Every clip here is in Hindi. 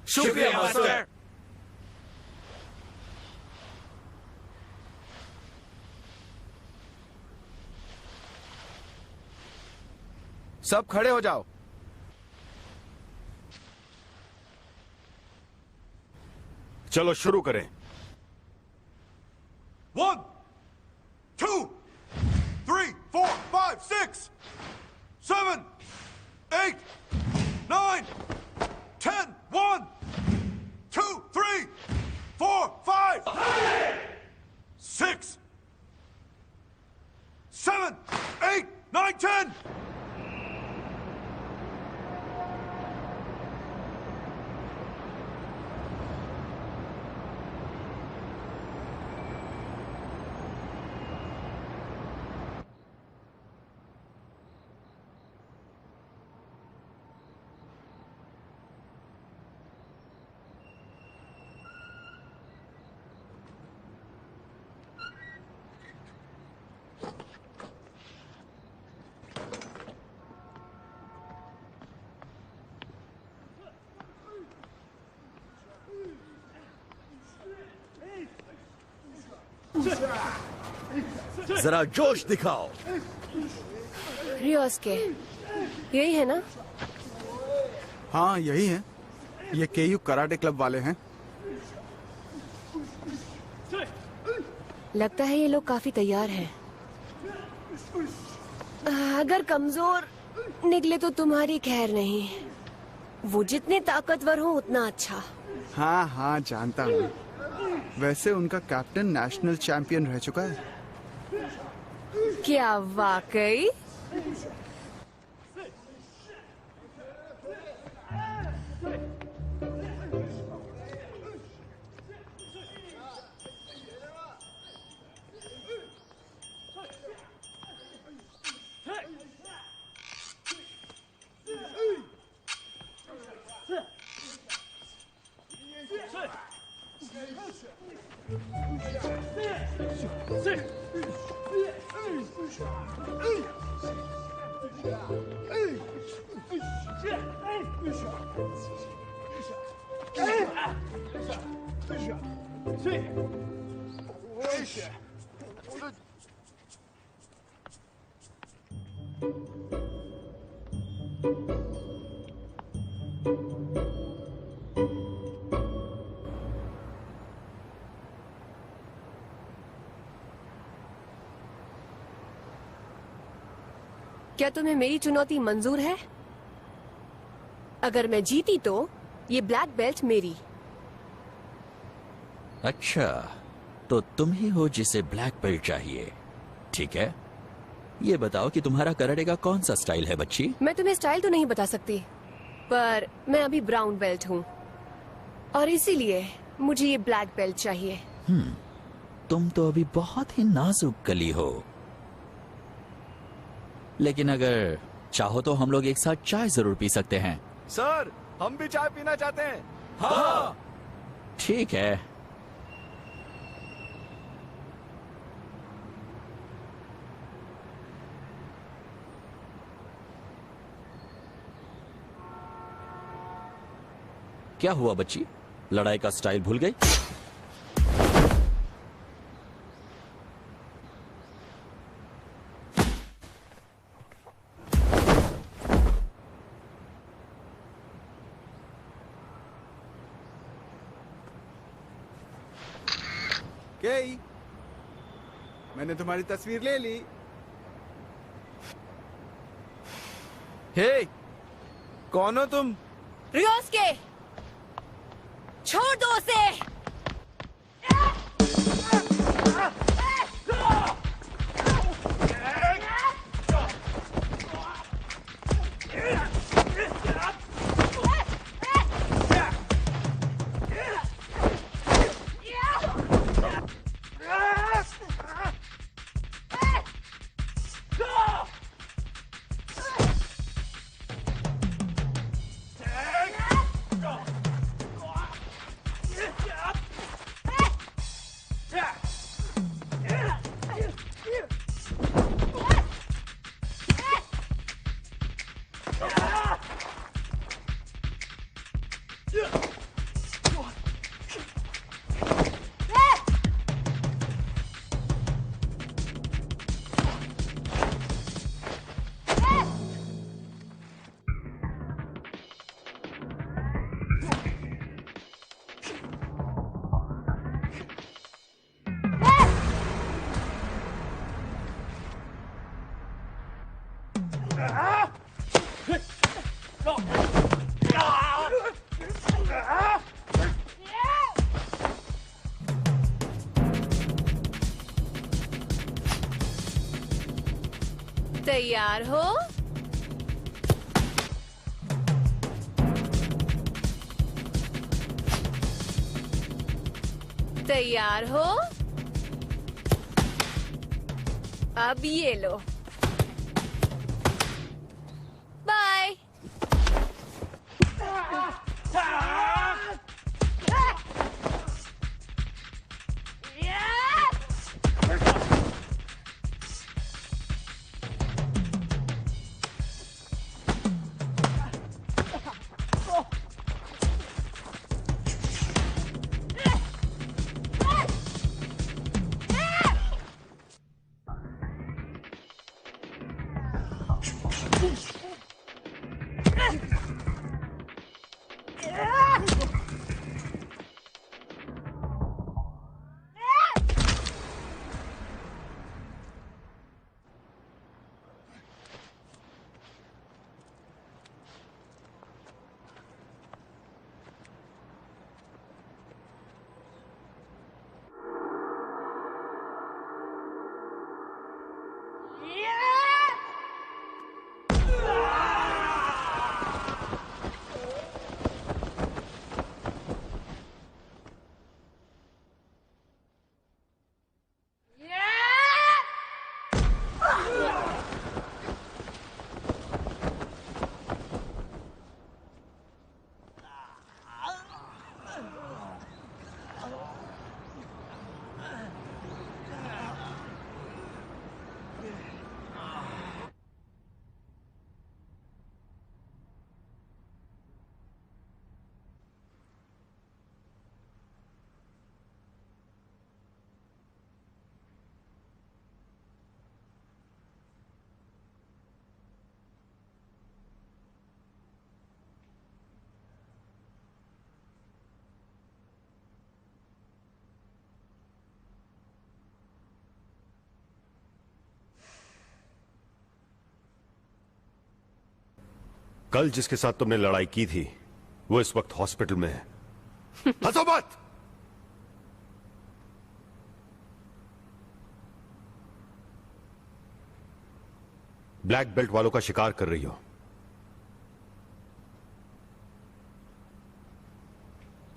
शुक्रिया मास्टर। सब खड़े हो जाओ। चलो शुरू करें। 1, 2, 3, 4, 5, 6, 7, 8, 9, 10, 1, 2, 3, 4, 5, 6, 7, 8, 9, 10. जरा जोश दिखाओ। रियोस के यही है ना? हाँ यही है। ये केयू कराटे क्लब वाले हैं। लगता है ये लोग काफी तैयार हैं। अगर कमजोर निकले तो तुम्हारी खैर नहीं। वो जितने ताकतवर हो उतना अच्छा। हाँ हाँ जानता हूँ। वैसे उनका कैप्टन नेशनल चैंपियन रह चुका है। क्या वाकई? क्या तुम्हें मेरी चुनौती मंजूर है? अगर मैं जीती तो ये ब्लैक बेल्ट मेरी। अच्छा, तो तुम ही हो जिसे ब्लैक बेल्ट चाहिए। ठीक है, ये बताओ कि तुम्हारा कराटे का कौन सा स्टाइल है बच्ची? मैं तुम्हें स्टाइल तो नहीं बता सकती, पर मैं अभी ब्राउन बेल्ट हूँ और इसीलिए मुझे ये ब्लैक बेल्ट चाहिए। तुम तो अभी बहुत ही नाजुक कली हो, लेकिन अगर चाहो तो हम लोग एक साथ चाय जरूर पी सकते हैं। सर हम भी चाय पीना चाहते हैं। हाँ ठीक है। क्या हुआ बच्ची, लड़ाई का स्टाइल भूल गई? केई, मैंने तुम्हारी तस्वीर ले ली। हे, कौन हो तुम? रियोस के छोड़ दो उसे। तैयार हो? तैयार हो? अब ये लो। बाय। कल जिसके साथ तुमने लड़ाई की थी वो इस वक्त हॉस्पिटल में है। हंसो मत। ब्लैक बेल्ट वालों का शिकार कर रही हो।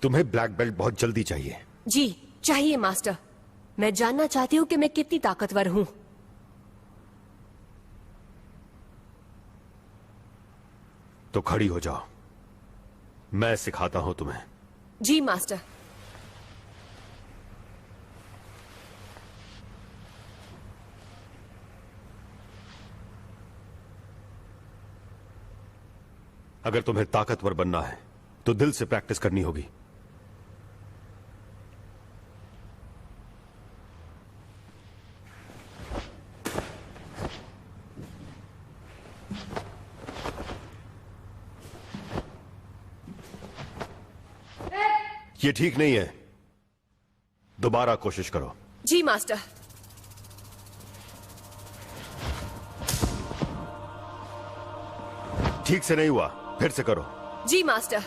तुम्हें ब्लैक बेल्ट बहुत जल्दी चाहिए। जी चाहिए मास्टर। मैं जानना चाहती हूँ कि मैं कितनी ताकतवर हूँ। तो खड़ी हो जाओ, मैं सिखाता हूं तुम्हें। जी मास्टर। अगर तुम्हें ताकतवर बनना है तो दिल से प्रैक्टिस करनी होगी। ये ठीक नहीं है, दोबारा कोशिश करो। जी मास्टर। ठीक से नहीं हुआ, फिर से करो। जी मास्टर।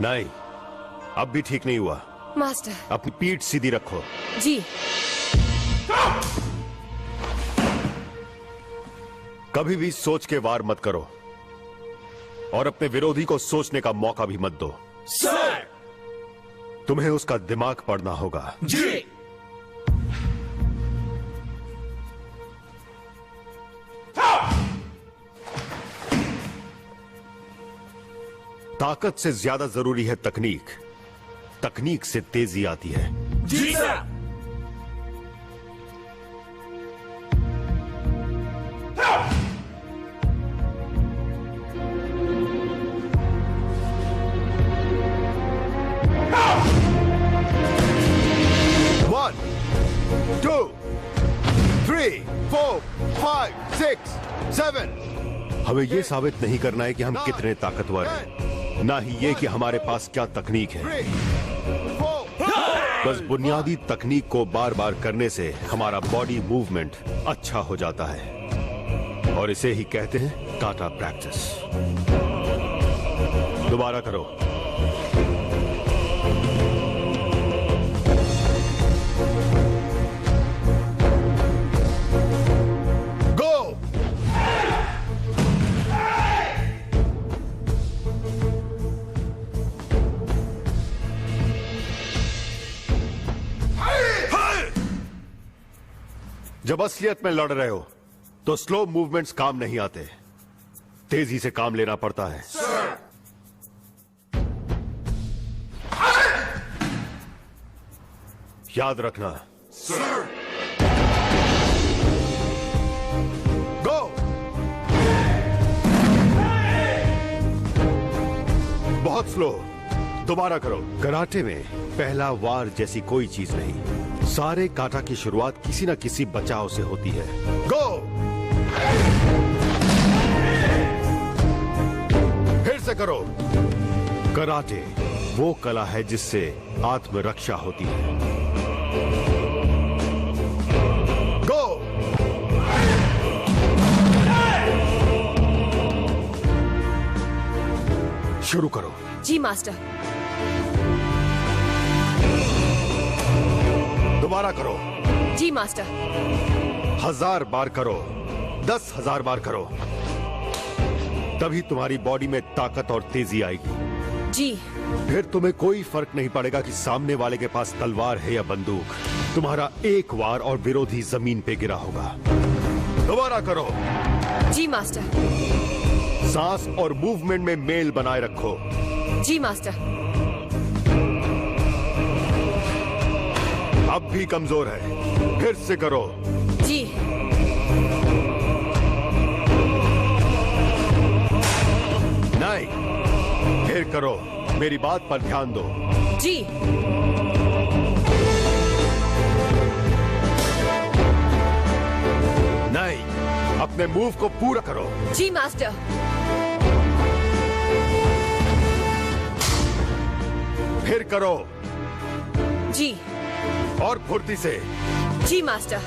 नहीं, अब भी ठीक नहीं हुआ। मास्टर। अपनी पीठ सीधी रखो। जी। कभी भी सोच के वार मत करो और अपने विरोधी को सोचने का मौका भी मत दो। सर। तुम्हें उसका दिमाग पढ़ना होगा। जी। ताकत से ज्यादा जरूरी है तकनीक, तकनीक से तेजी आती है। जी सर। One, 2, 3, 4, 5, 6, 7। हमें यह साबित नहीं करना है कि हम कितने ताकतवर हैं, ना ही ये कि हमारे पास क्या तकनीक है। 3, 4, बस बुनियादी तकनीक को बार बार करने से हमारा बॉडी मूवमेंट अच्छा हो जाता है और इसे ही कहते हैं काटा प्रैक्टिस। दोबारा करो। गो। जब असलियत में लड़ रहे हो तो स्लो मूवमेंट्स काम नहीं आते, तेजी से काम लेना पड़ता है। याद रखना। गो। बहुत स्लो। दोबारा करो। कराटे में पहला वार जैसी कोई चीज नहीं। सारे काटा की शुरुआत किसी न किसी बचाव से होती है। गो। फिर से करो। कराटे वो कला है जिससे आत्मरक्षा होती है। गो। शुरू करो। जी मास्टर। दोबारा करो। जी मास्टर। 1000 बार करो, 10,000 बार करो, तभी तुम्हारी बॉडी में ताकत और तेजी आएगी। जी। फिर तुम्हें कोई फर्क नहीं पड़ेगा कि सामने वाले के पास तलवार है या बंदूक। तुम्हारा एक वार और विरोधी जमीन पे गिरा होगा। दोबारा करो। जी मास्टर। सांस और मूवमेंट में मेल बनाए रखो। जी मास्टर। अब भी कमजोर है, फिर से करो। जी। नहीं, फिर करो। मेरी बात पर ध्यान दो। जी। नहीं, अपने मूव को पूरा करो। जी मास्टर। फिर करो। जी। और फुर्ती से। जी मास्टर।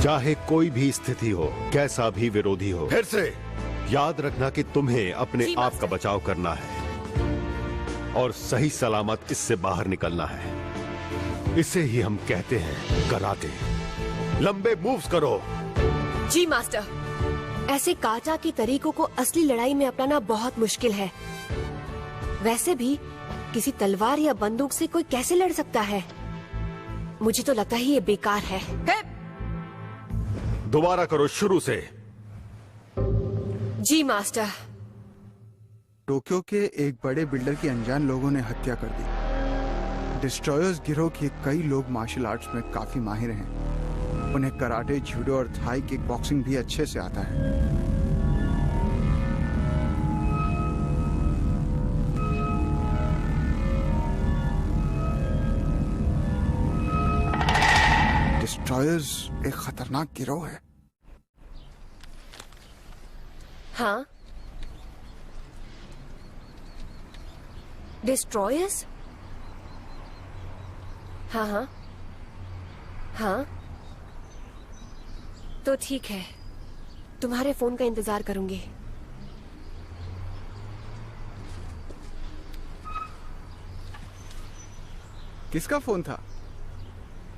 चाहे कोई भी स्थिति हो, कैसा भी विरोधी हो, फिर से याद रखना कि तुम्हें अपने जी, आप का मास्टर। बचाव करना है और सही सलामत इससे बाहर निकलना है। इसे ही हम कहते हैं कराटे। लंबे मूव्स करो। जी मास्टर। ऐसे काटा के तरीकों को असली लड़ाई में अपनाना बहुत मुश्किल है। वैसे भी किसी तलवार या बंदूक से कोई कैसे लड़ सकता है? मुझे तो लगता है ये बेकार है। दोबारा करो शुरू से। जी मास्टर। टोक्यो के एक बड़े बिल्डर की अनजान लोगों ने हत्या कर दी। डिस्ट्रॉयर्स गिरोह के कई लोग मार्शल आर्ट्स में काफी माहिर हैं। उन्हें कराटे, जूडो और थाई किक बॉक्सिंग भी अच्छे से आता है। डिस्ट्रॉयर्स एक खतरनाक गिरोह है। हाँ। डिस्ट्रॉयर्स? हाँ हाँ हाँ। तो ठीक है, तुम्हारे फोन का इंतजार करूंगी। किसका फोन था?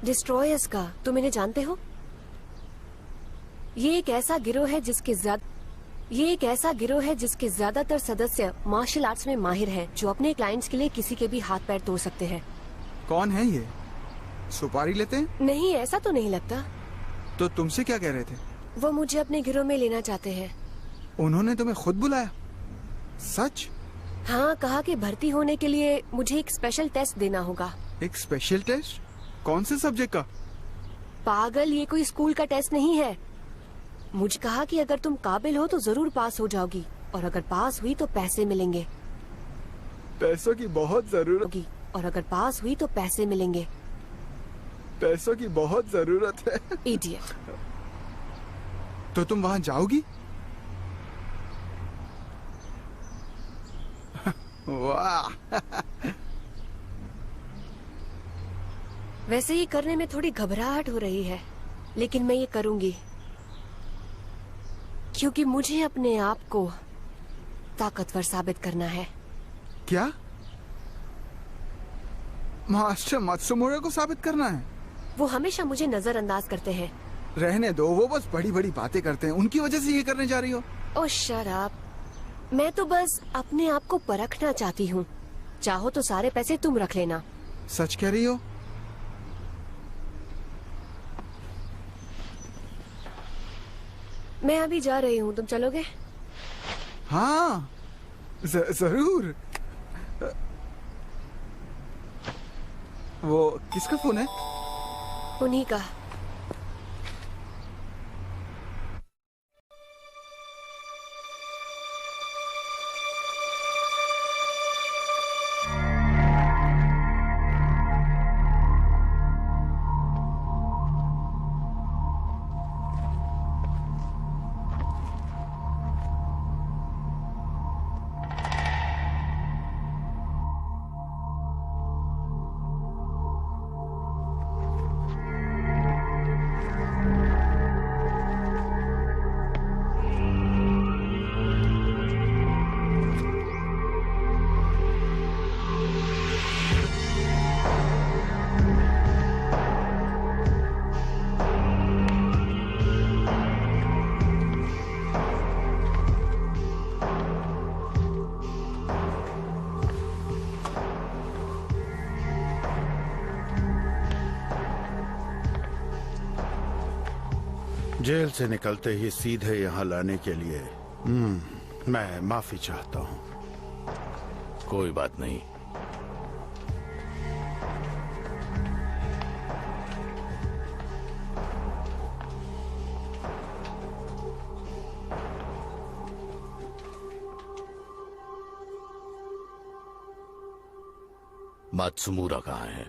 डिस्ट्रॉयर्स का। तुम इन्हें जानते हो? ये एक ऐसा गिरोह है जिसके ज्यादातर सदस्य मार्शल आर्ट्स में माहिर हैं, जो अपने क्लाइंट्स के लिए किसी के भी हाथ पैर तोड़ सकते हैं। कौन है ये? सुपारी लेते हैं? नहीं, ऐसा तो नहीं लगता। तो तुमसे क्या कह रहे थे? वो मुझे अपने गिरोह में लेना चाहते हैं। उन्होंने तुम्हें खुद बुलाया? सच? हाँ, कहा कि भर्ती होने के लिए मुझे एक स्पेशल टेस्ट देना होगा। एक स्पेशल टेस्ट? कौन से सब्जेक्ट का? पागल, ये कोई स्कूल का टेस्ट नहीं है। मुझे कहा कि अगर तुम काबिल हो तो जरूर पास हो जाओगी, और अगर पास हुई तो पैसे मिलेंगे। पैसों की बहुत जरूरत। और अगर पास हुई तो पैसे मिलेंगे। पैसों की बहुत जरूरत है। इडियट। तो तुम वहां जाओगी? वाह। वैसे ये करने में थोड़ी घबराहट हो रही है, लेकिन मैं ये करूंगी क्योंकि मुझे अपने आप को ताकतवर साबित करना है। क्या? मास्टर मत्सुमोरा को साबित करना है? वो हमेशा मुझे नजरअंदाज करते हैं। रहने दो, वो बस बड़ी बड़ी बातें करते हैं, उनकी वजह से ये करने जा रही हो? ओ शट अप। मैं तो बस अपने आप को परखना चाहती हूँ। चाहो तो सारे पैसे तुम रख लेना। सच कह रही हो? मैं अभी जा रही हूँ, तुम चलोगे? हाँ, जरूर। वो किसका फोन है? उन्हीं का। जेल से निकलते ही सीधे यहाँ लाने के लिए मैं माफी चाहता हूँ। कोई बात नहीं। मात्सुमुरा कहाँ है?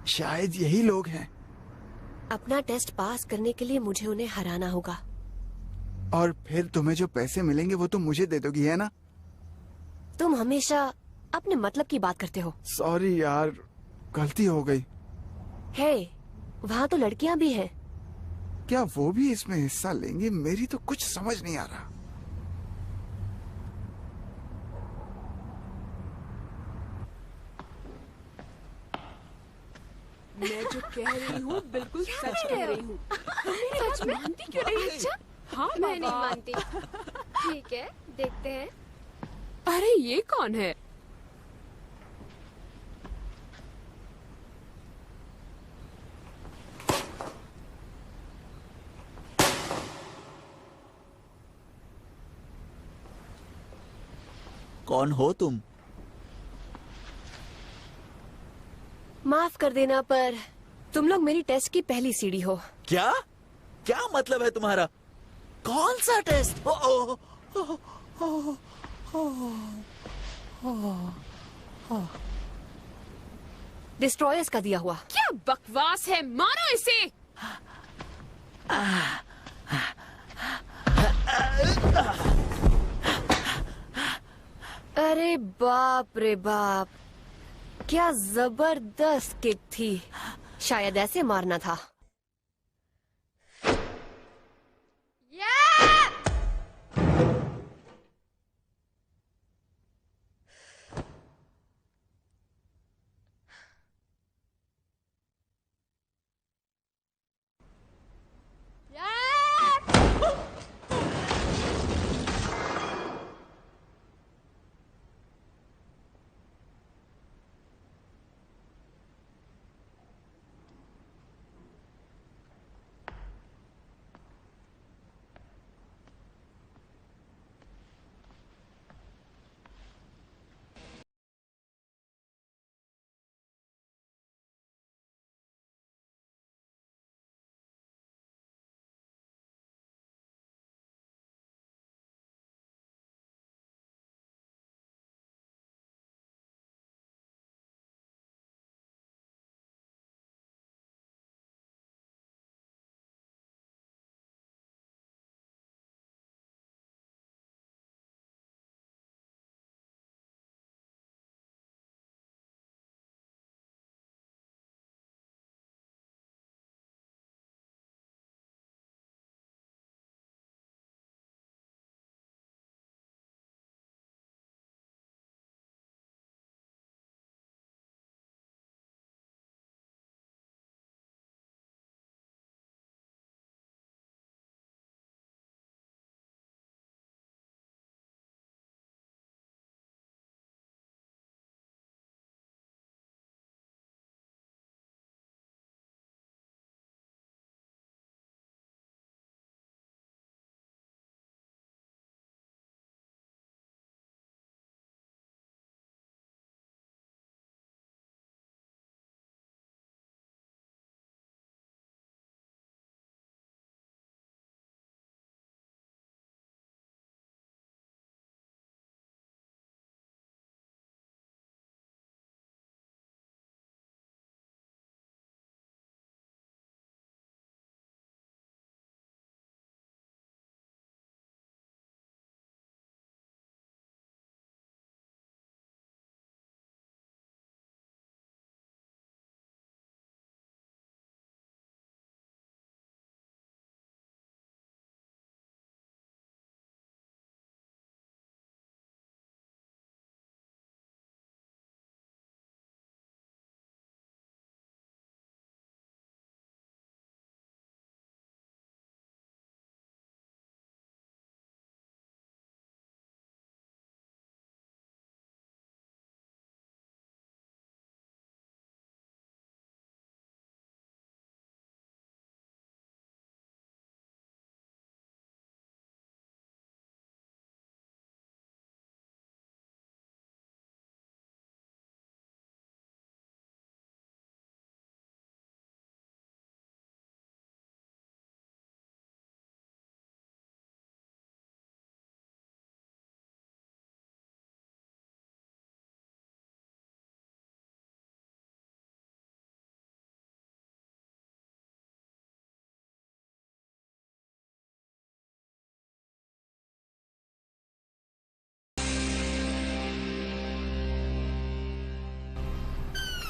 शायद यही लोग हैं। अपना टेस्ट पास करने के लिए मुझे उन्हें हराना होगा। और फिर तुम्हें जो पैसे मिलेंगे वो तुम मुझे दे दोगी, है ना? तुम हमेशा अपने मतलब की बात करते हो। सॉरी यार, गलती हो गई। हे, वहाँ तो लड़कियाँ भी हैं। क्या वो भी इसमें हिस्सा लेंगी? मेरी तो कुछ समझ नहीं आ रहा। मैं जो कह रही हूँ बिल्कुल सच कह रही हूँ। सच मानती क्यों नहीं? अच्छा, हाँ मैं नहीं बाबा। मानती। ठीक है, देखते हैं। अरे ये कौन है? कौन हो तुम? माफ कर देना, पर तुम लोग मेरी टेस्ट की पहली सीढ़ी हो। क्या? क्या मतलब है तुम्हारा? कौन सा टेस्ट? डिस्ट्रॉयर्स का दिया हुआ। क्या बकवास है, मारो इसे। अरे बाप रे बाप, क्या जबरदस्त किक थी। शायद ऐसे मारना था।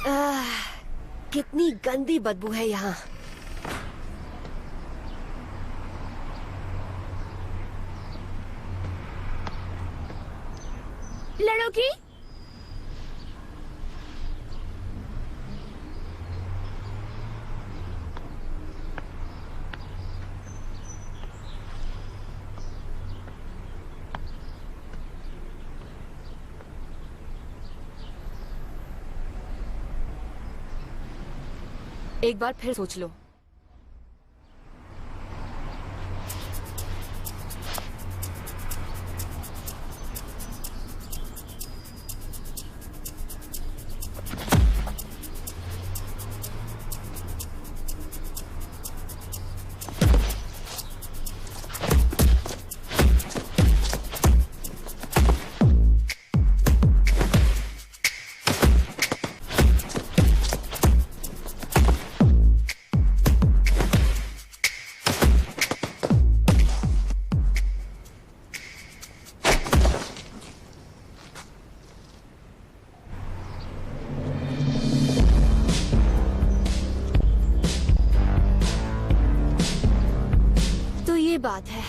कितनी गंदी बदबू है यहाँ। लड़ोगी? एक बार फिर सोच लो। बात है।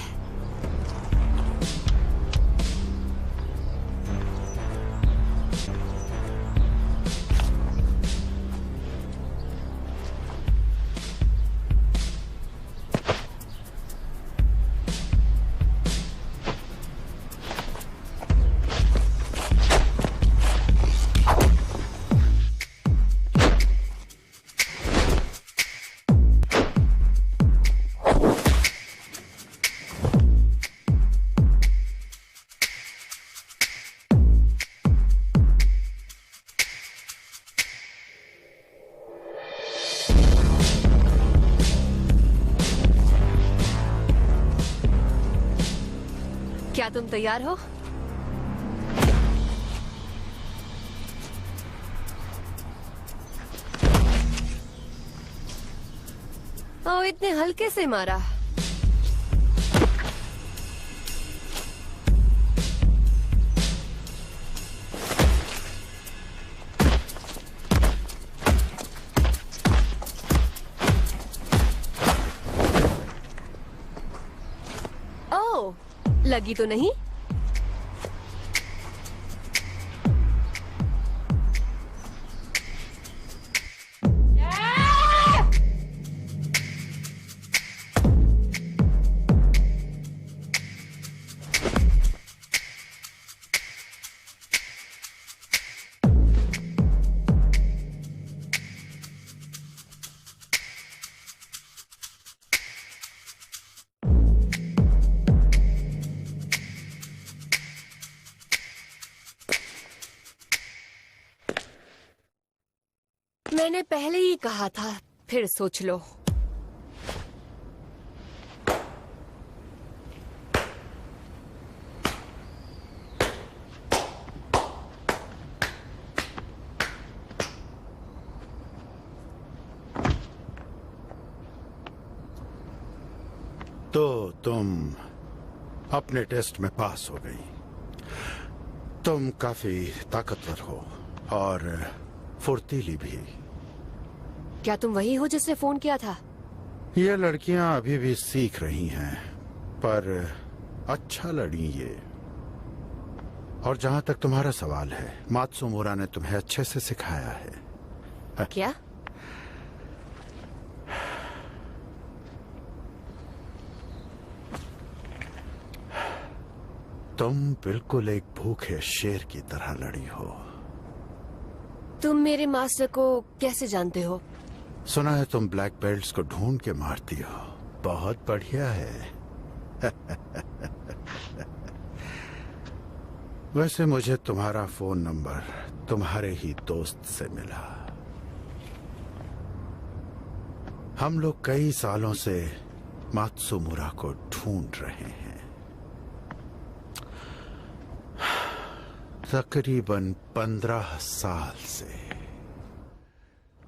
क्या तुम तैयार हो? ओ, इतने हल्के से मारा। ओ, लगी तो नहीं? मैंने पहले ही कहा था, फिर सोच लो। तो तुम अपने टेस्ट में पास हो गई। तुम काफी ताकतवर हो और फुर्तीली भी। क्या तुम वही हो जिसने फोन किया था? ये लड़कियां अभी भी सीख रही हैं, पर अच्छा लड़ी ये। और जहां तक तुम्हारा सवाल है, मात्सुमुरा ने तुम्हें अच्छे से सिखाया है। क्या? तुम बिल्कुल एक भूखे शेर की तरह लड़ी हो। तुम मेरे मास्टर को कैसे जानते हो? सुना है तुम ब्लैक बेल्ट्स को ढूंढ के मारती हो। बहुत बढ़िया है। वैसे मुझे तुम्हारा फोन नंबर तुम्हारे ही दोस्त से मिला। हम लोग कई सालों से मात्सुमुरा को ढूंढ रहे हैं। तकरीबन 15 साल से।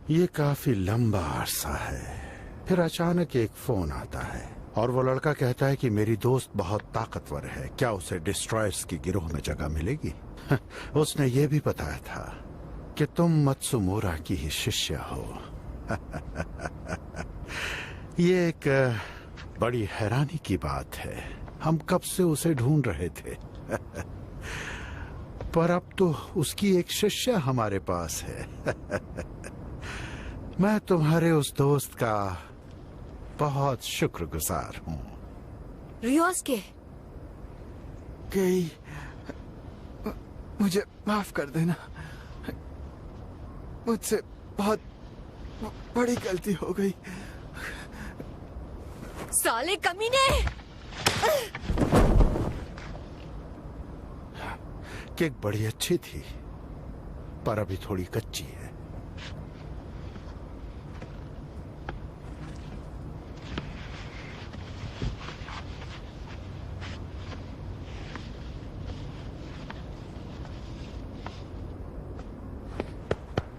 ये काफी लंबा अरसा है। फिर अचानक एक फोन आता है और वो लड़का कहता है कि मेरी दोस्त बहुत ताकतवर है, क्या उसे डिस्ट्रॉयर्स की गिरोह में जगह मिलेगी? उसने ये भी बताया था कि तुम मत्सुमोरा की ही शिष्य हो। ये एक बड़ी हैरानी की बात है। हम कब से उसे ढूंढ रहे थे। पर अब तो उसकी एक शिष्य हमारे पास है। मैं तुम्हारे उस दोस्त का बहुत शुक्रगुजार हूँ। रियोस के कई मुझे माफ कर देना, मुझसे बहुत बड़ी गलती हो गई। साले कमीने! केक बड़ी अच्छी थी पर अभी थोड़ी कच्ची है।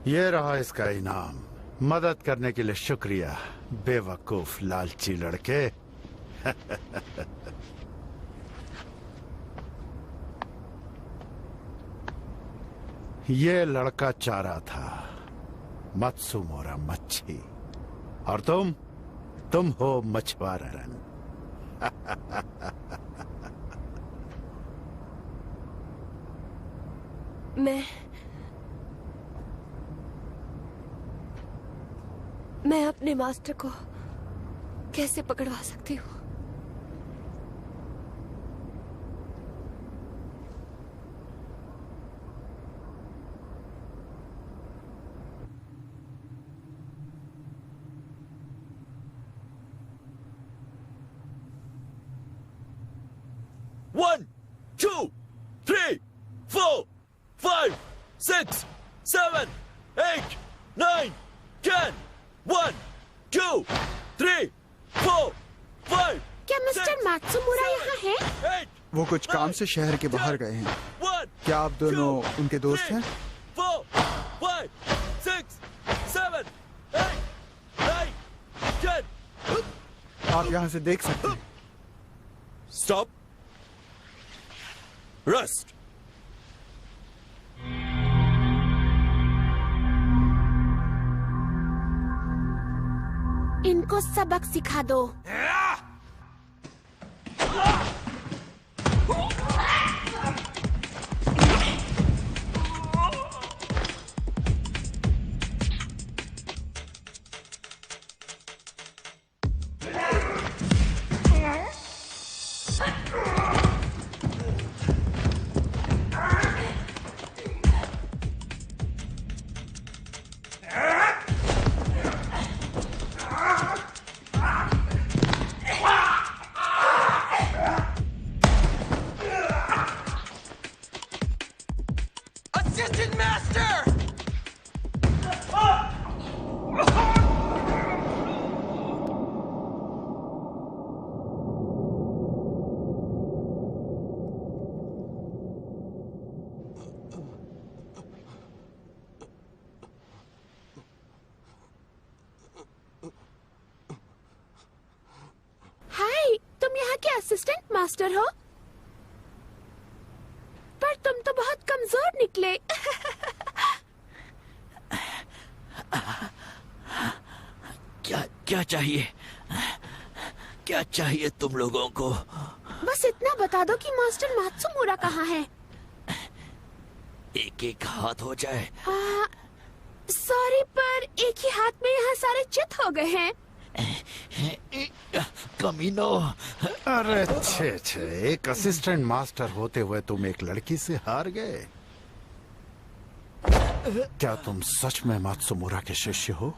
ये रहा इसका इनाम। मदद करने के लिए शुक्रिया बेवकूफ लालची लड़के। ये लड़का चारा था, मत्सुमोरा मच्छी, और तुम हो मछुआरन। मैं अपने मास्टर को कैसे पकड़वा सकती हूँ? One, 2, 3, 4, 5, 6, 7, 8, 9, 10. 1, 2, 3, 4, 5. क्या मिस्टर मात्सुमुरा यहाँ है? वो कुछ काम से शहर के बाहर गए हैं। क्या आप दोनों उनके दोस्त हैं? 4, 5, 6, 7, 8, 9, 10. आप यहाँ से देख सकते हैं। Stop. Rest. इनको सबक सिखा दो। Assistant Master! हाय, तुम यहाँ के असिस्टेंट मास्टर हो? पर तुम तो बहुत कमजोर निकले। क्या चाहिए? क्या चाहिए तुम लोगों को? बस इतना बता दो कि मास्टर मात्सुमुरा कहाँ है। एक एक हाथ हो जाए। सॉरी, पर एक ही हाथ में यहाँ सारे चित हो गए हैं। कमीनो। अरे छे, एक असिस्टेंट मास्टर होते हुए तुम एक लड़की से हार गए। क्या तुम सच में मात्सुमुरा के शिष्य हो?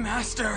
Master!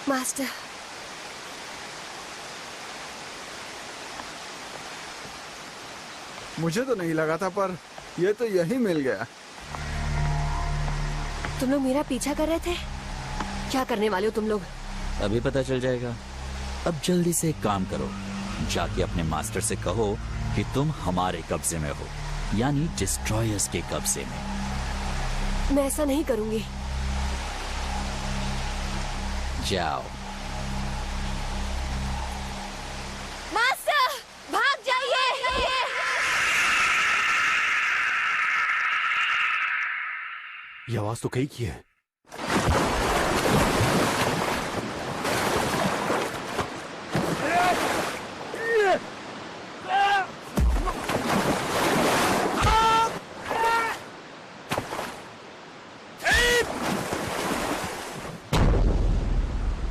मास्टर, मुझे तो नहीं लगा था, पर ये तो यही मिल गया। तुम लोग मेरा पीछा कर रहे थे? क्या करने वाले हो तुम लोग? अभी पता चल जाएगा। अब जल्दी से एक काम करो, जाके अपने मास्टर से कहो कि तुम हमारे कब्जे में हो, यानी डिस्ट्रॉयर्स के कब्जे में। मैं ऐसा नहीं करूंगी। जाओ। मास्टर, भाग जाइए! ये आवाज तो कई की है।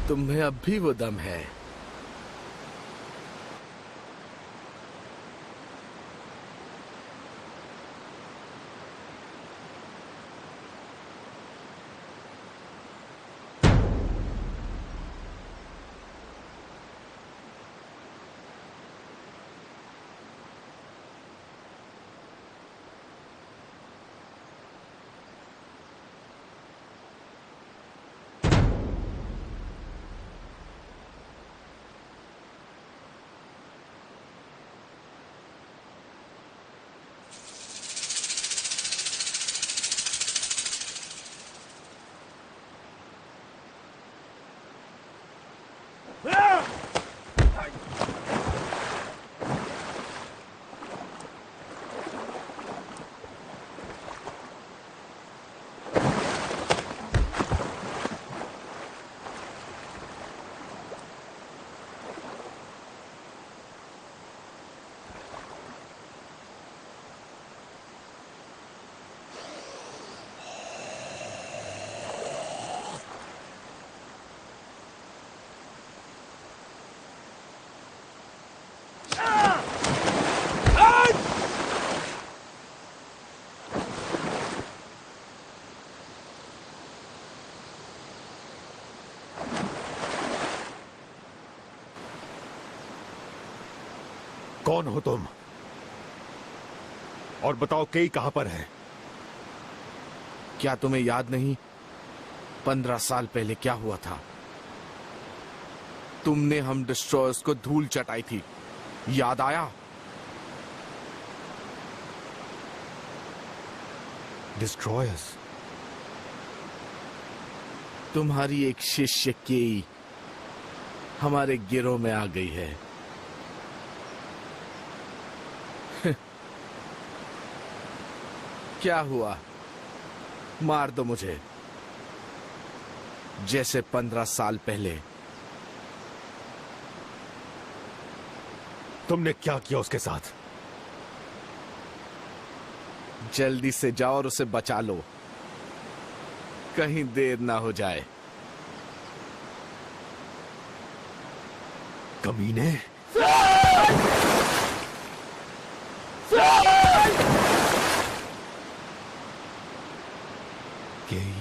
तुम्हें अब भी वो दम है? कौन हो तुम? और बताओ केई कहां पर है? क्या तुम्हें याद नहीं 15 साल पहले क्या हुआ था? तुमने हम डिस्ट्रॉयर्स को धूल चटाई थी, याद आया? डिस्ट्रॉयर्स? तुम्हारी एक शिष्य केई हमारे गिरोह में आ गई है। क्या हुआ? मार दो मुझे, जैसे 15 साल पहले। तुमने क्या किया उसके साथ? जल्दी से जाओ और उसे बचा लो, कहीं देर ना हो जाए। कमीने! केई,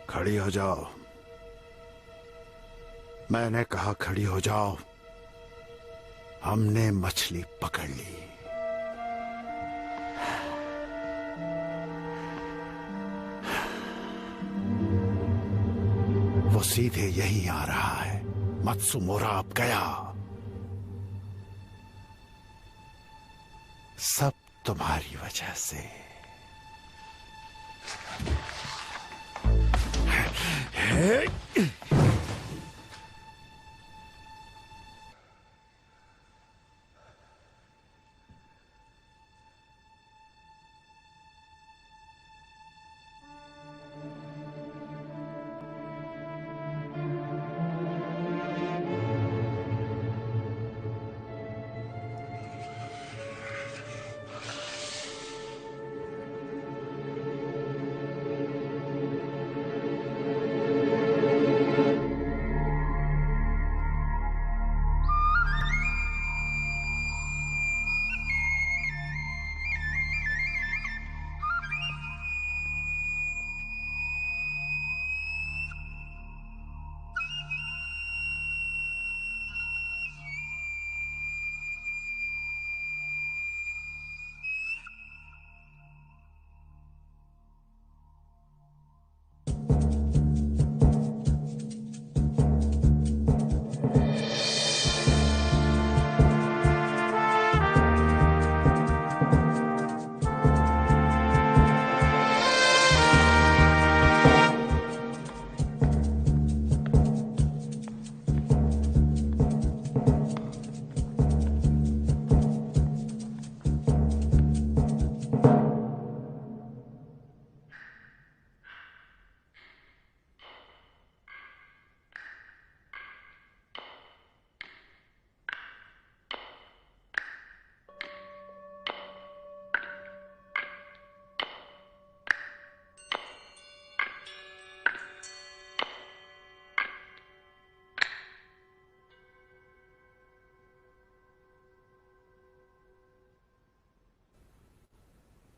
खड़ी हो जाओ। मैंने कहा खड़ी हो जाओ। हमने मछली पकड़ ली। वो सीधे यहीं आ रहा है। मत्सुमोरा अब गया। सब तुम्हारी वजह से।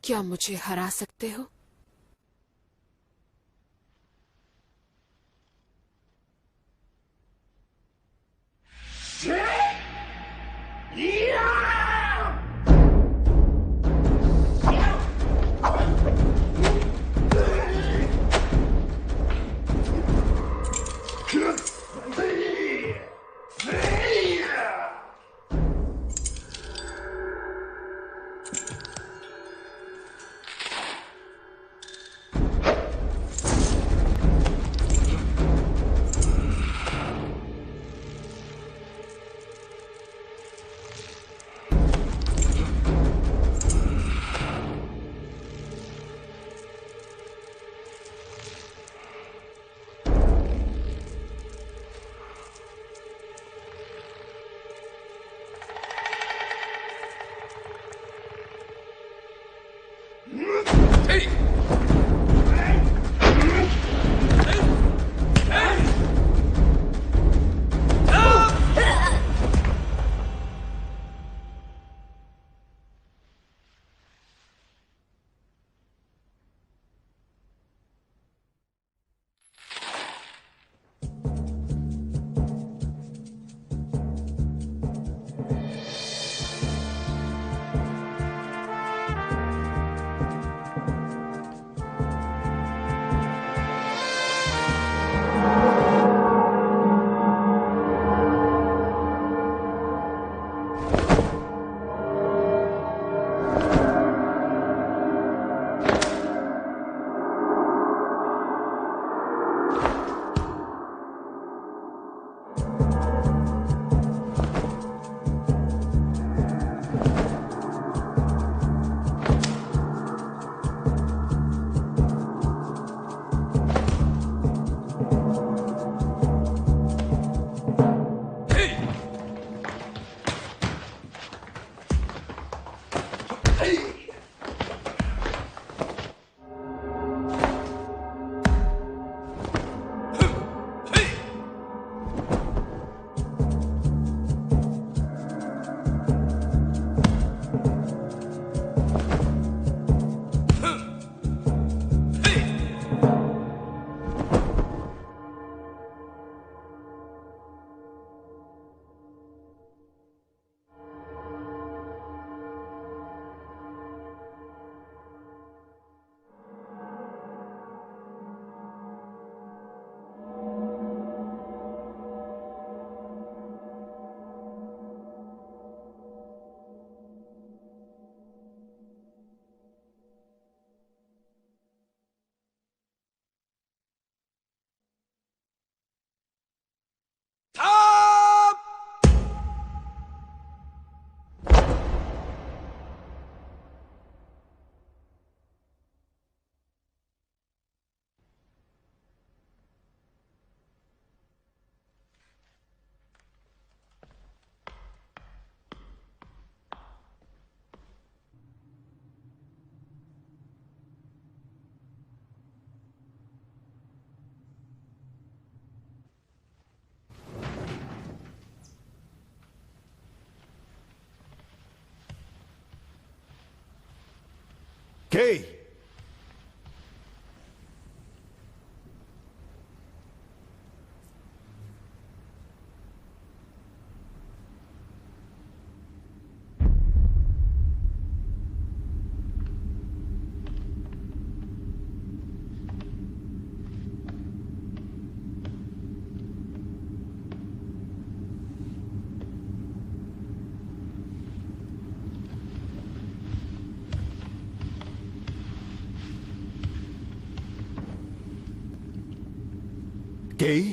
क्या मुझे हरा सकते हो? केई, केई,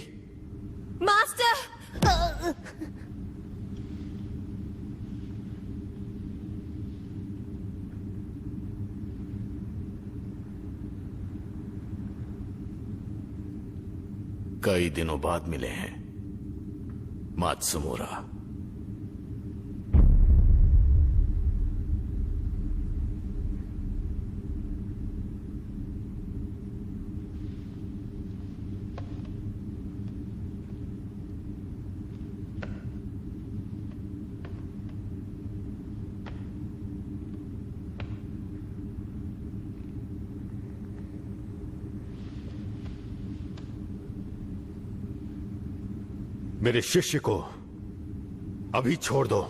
मास्टर! कई दिनों बाद मिले हैं मात्सुमोरा। मेरे शिष्य को अभी छोड़ दो।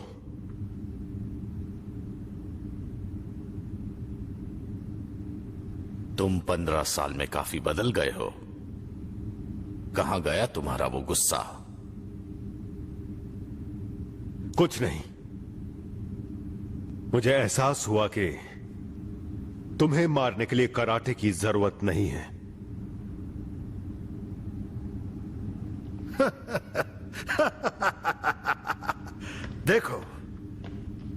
तुम 15 साल में काफी बदल गए हो। कहां गया तुम्हारा वो गुस्सा? कुछ नहीं, मुझे एहसास हुआ कि तुम्हें मारने के लिए कराटे की जरूरत नहीं है। देखो,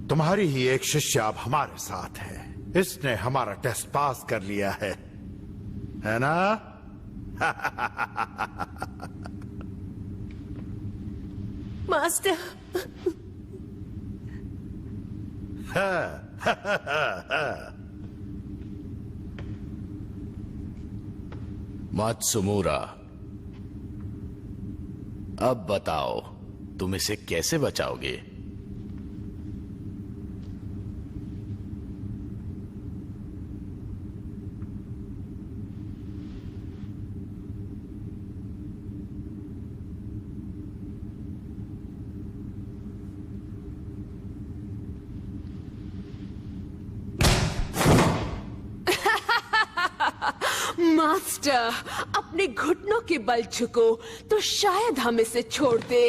तुम्हारी ही एक शिष्य अब हमारे साथ है। इसने हमारा टेस्ट पास कर लिया है ना? मास्टर! मात्सुमोरा, अब बताओ तुम इसे कैसे बचाओगे? मास्टर, अपने घुटनों के बल झुको तो शायद हम इसे छोड़ दे।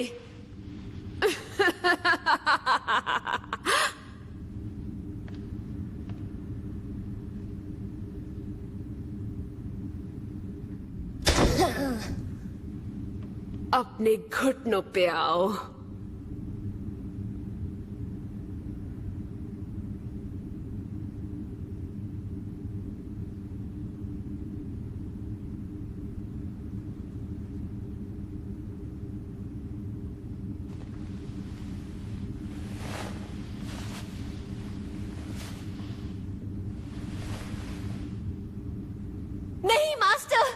अपने घुटनों पे आओ। नहीं मास्टर!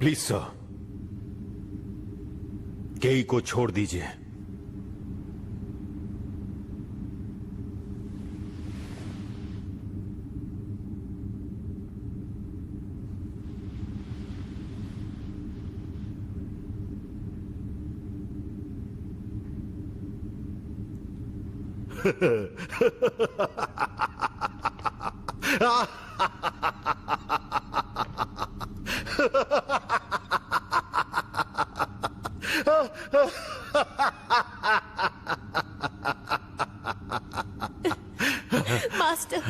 प्लीज सर, केई को छोड़ दीजिए। मास्टर!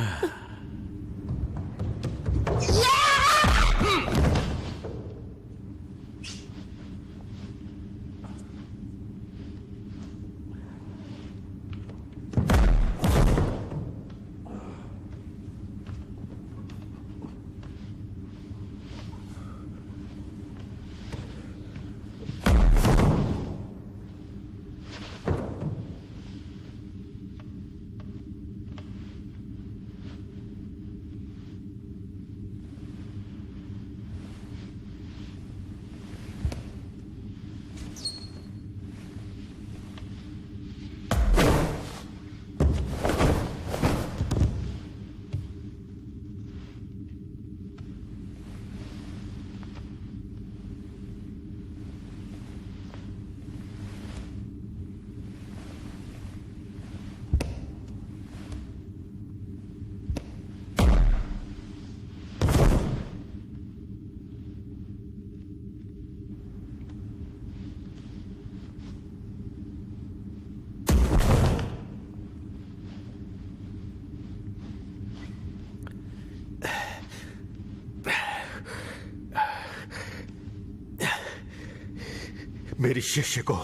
मेरी शिष्य को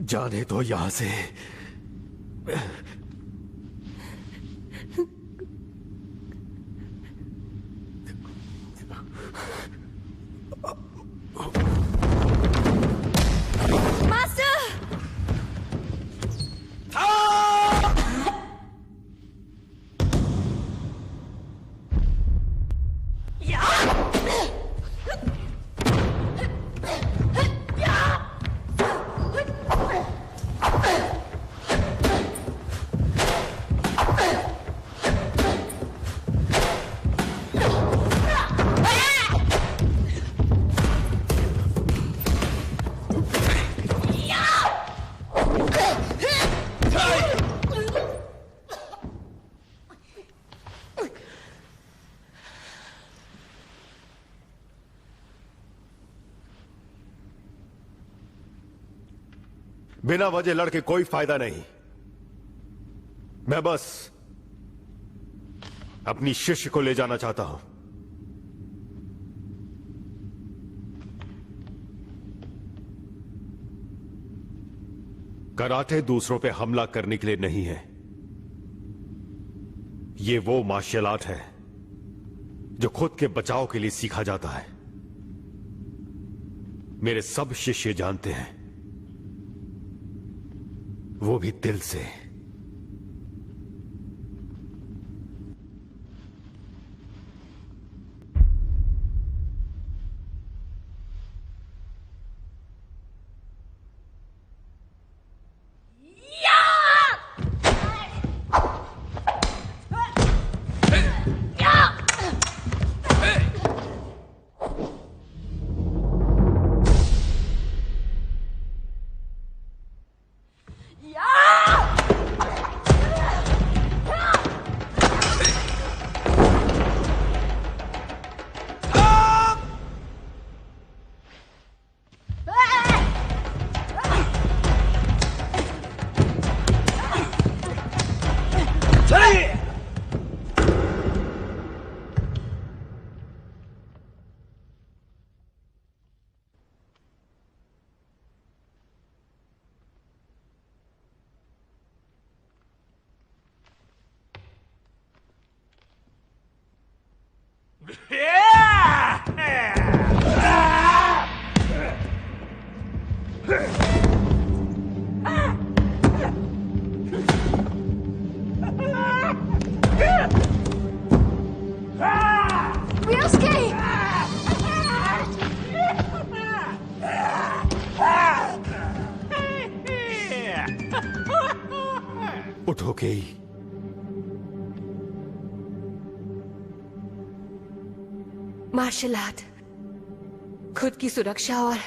जाने दो यहां से। बिना वजह लड़के कोई फायदा नहीं। मैं बस अपनी शिष्य को ले जाना चाहता हूं। कराटे दूसरों पे हमला करने के लिए नहीं है। ये वो मार्शल आर्ट है जो खुद के बचाव के लिए सीखा जाता है। मेरे सब शिष्य जानते हैं, वो भी दिल से। उठोगे? मार्शल आर्ट खुद की सुरक्षा और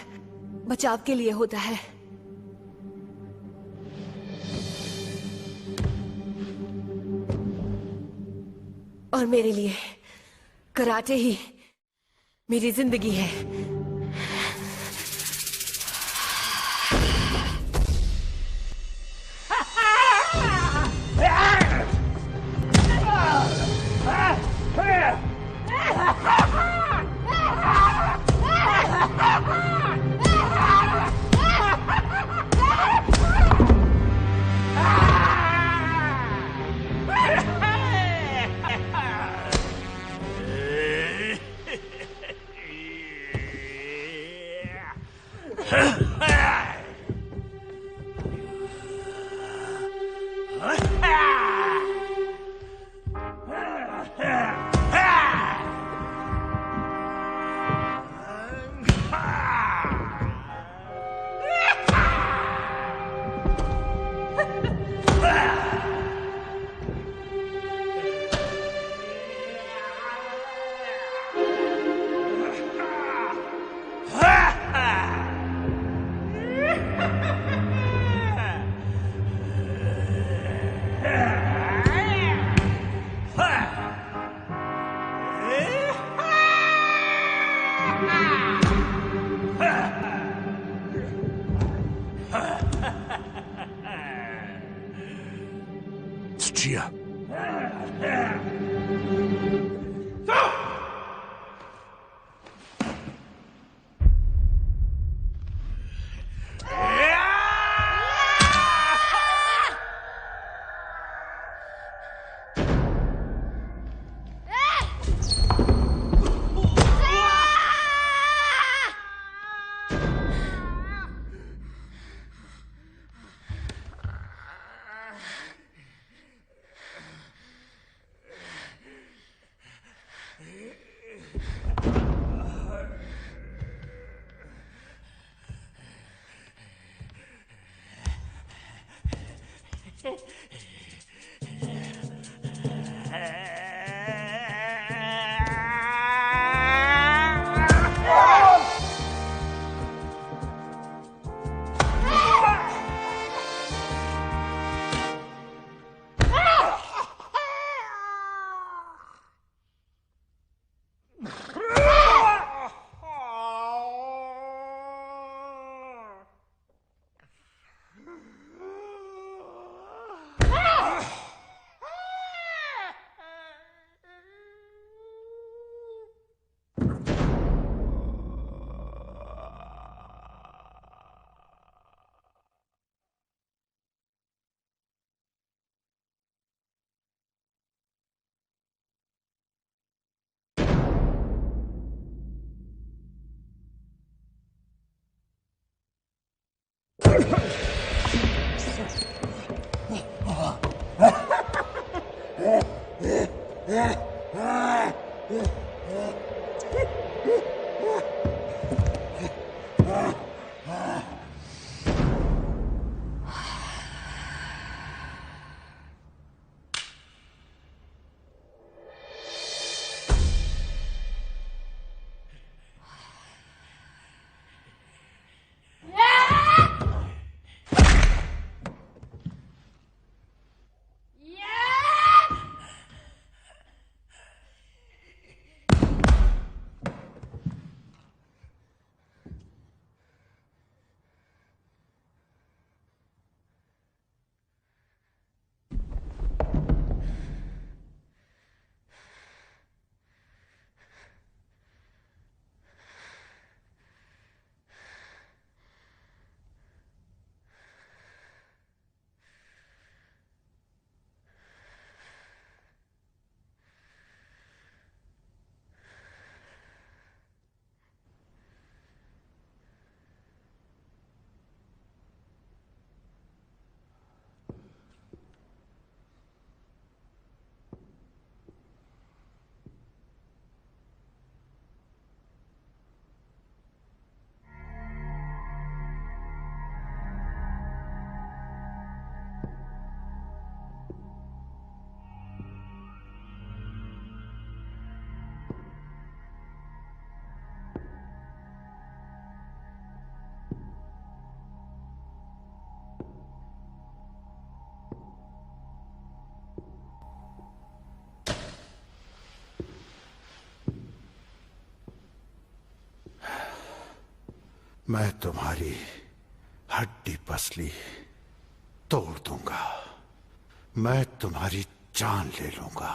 बचाव के लिए होता है। और मेरे लिए कराटे ही मेरी जिंदगी है। मैं तुम्हारी हड्डी पसली तोड़ दूंगा। मैं तुम्हारी जान ले लूंगा।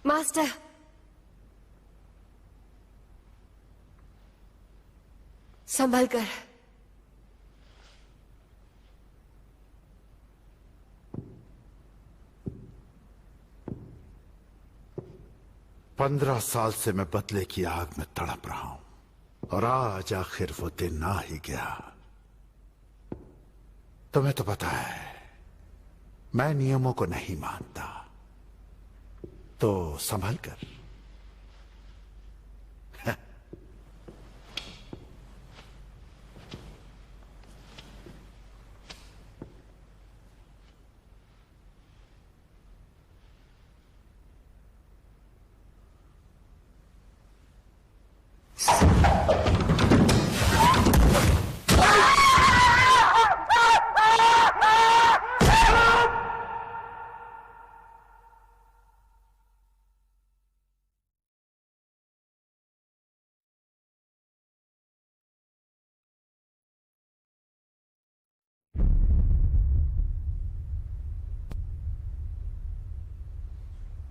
मास्टर, संभल कर। पंद्रह साल से मैं बदले की आग में तड़प रहा हूं और आज आखिर वो दिन आ ही गया। तुम्हें तो पता है मैं नियमों को नहीं मानता, तो संभल कर।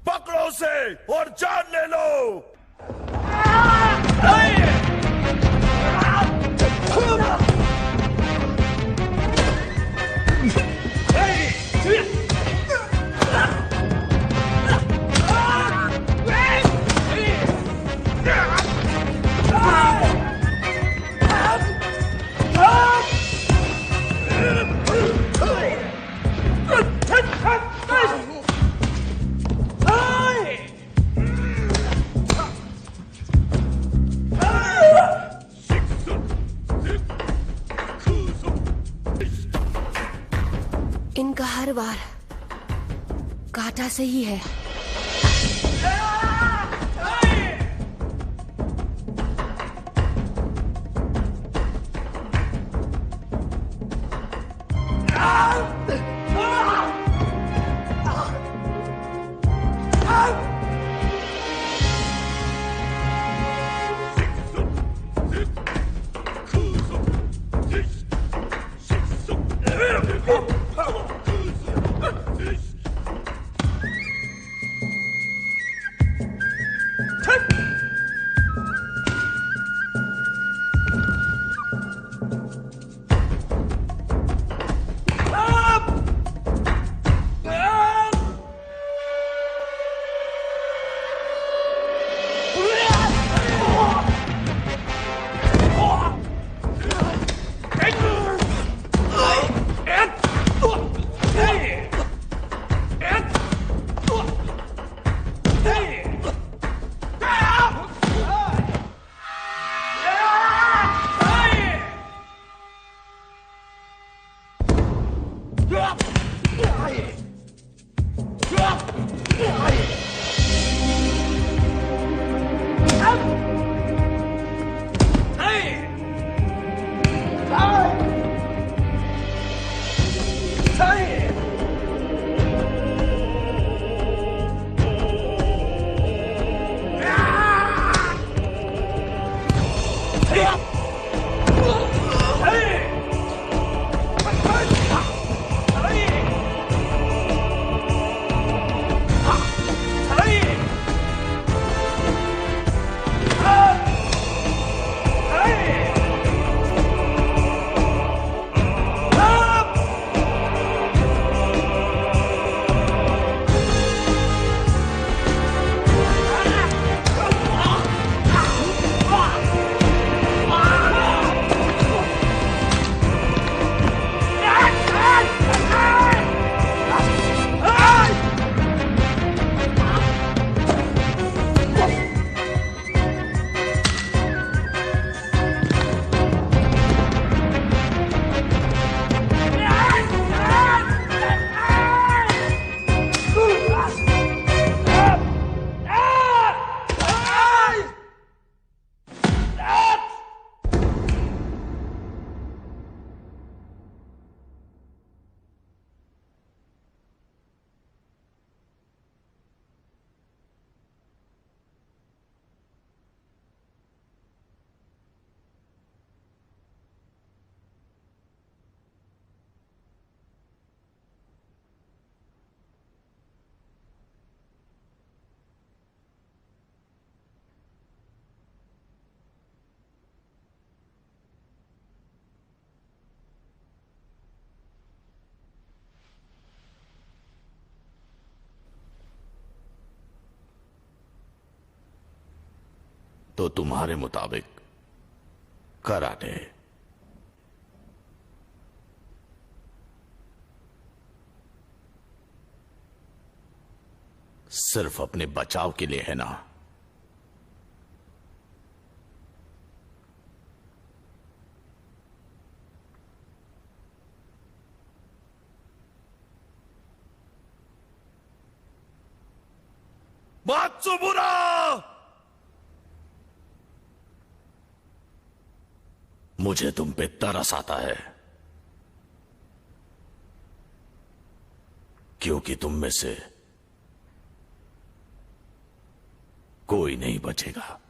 पकड़ो उसे और जान ले लो। इनका हर वार काटा से ही है। तो तुम्हारे मुताबिक कराटे सिर्फ अपने बचाव के लिए है ना? मात्सुमुरा! मुझे तुम पे तरस आता है, क्योंकि तुम में से कोई नहीं बचेगा।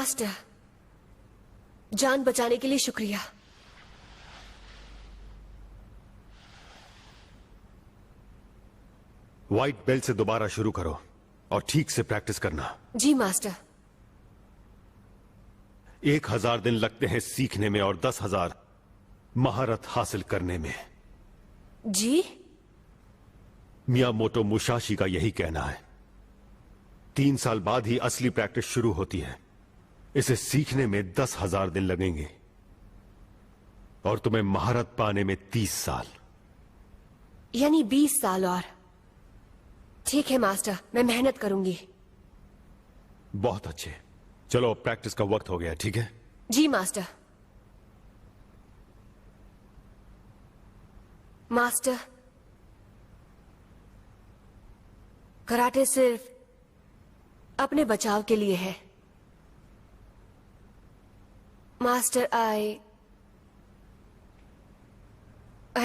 मास्टर, जान बचाने के लिए शुक्रिया। व्हाइट बेल्ट से दोबारा शुरू करो और ठीक से प्रैक्टिस करना। जी मास्टर। 1000 दिन लगते हैं सीखने में और 10,000 महारत हासिल करने में। जी? मियामोटो मुसाशी का यही कहना है। 3 साल बाद ही असली प्रैक्टिस शुरू होती है। इसे सीखने में 10,000 दिन लगेंगे और तुम्हें महारत पाने में 30 साल। यानी 20 साल और। ठीक है मास्टर, मैं मेहनत करूंगी। बहुत अच्छे। चलो अब प्रैक्टिस का वक्त हो गया, ठीक है? जी मास्टर। मास्टर, कराटे सिर्फ अपने बचाव के लिए है। Master, I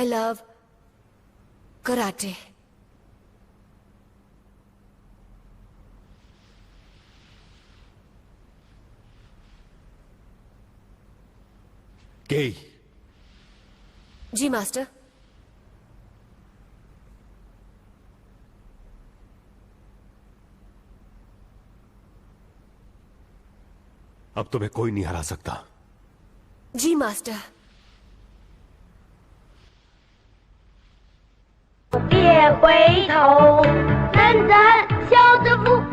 love karate. केई। जी मास्टर। अब तुम्हें कोई नहीं हरा सकता। जी मास्टर। 别回头，人在小之福。